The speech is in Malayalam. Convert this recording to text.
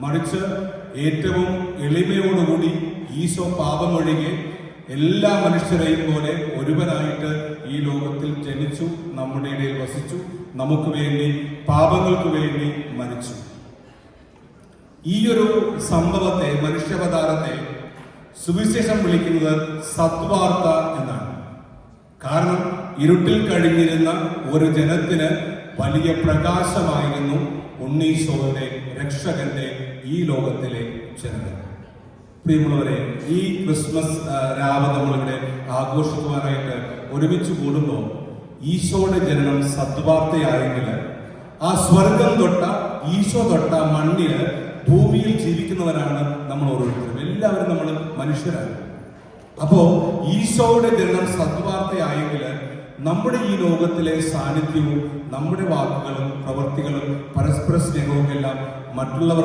മറിച്ച് ഏറ്റവും എളിമയോടുകൂടി ഈശോ പാപമൊഴികെ എല്ലാ മനുഷ്യരെയും പോലെ ഒരുവനായിട്ട് ഈ ലോകത്തിൽ ജനിച്ചു, നമ്മുടെ ഇടയിൽ വസിച്ചു, നമുക്ക് വേണ്ടി പാപങ്ങൾക്ക് വേണ്ടി മരിച്ചു. ഈ ഒരു സംഭവത്തെ, മനുഷ്യാവതാരത്തെ സുവിശേഷം വിളിക്കുന്നത് സദ്വാർത്ത എന്നാണ്. കാരണം ഇരുട്ടിൽ കഴിഞ്ഞിരുന്ന ഒരു ജനത്തിന് വലിയ പ്രകാശമായിരുന്നു ഉണ്ണീശോയുടെ, രക്ഷകന്റെ ഈ ലോകത്തിലെ ജനനം. പ്രിയമുള്ളവരെ, ഈ ക്രിസ്മസ് രാവ് നമ്മളിവിടെ ആഘോഷിക്കുവാനായിട്ട് ഒരുമിച്ച് കൂടുമ്പോൾ ഈശോയുടെ ജനനം സദ്വാർത്തയായെങ്കിൽ ആ സ്വർഗം തൊട്ട, ഈശോ തൊട്ട മണ്ണില് ഭൂമിയിൽ ജീവിക്കുന്നവരാണ് നമ്മൾ ഓരോരുത്തരും. എല്ലാവരും നമ്മൾ മനുഷ്യരാണ്. അപ്പോ ഈശോയുടെ ജനനം സദ്വാർത്തയായെങ്കിൽ നമ്മുടെ ഈ ലോകത്തിലെ സാന്നിധ്യവും നമ്മുടെ വാക്കുകളും പ്രവൃത്തികളും പരസ്പര സ്നേഹവും എല്ലാം മറ്റുള്ളവർ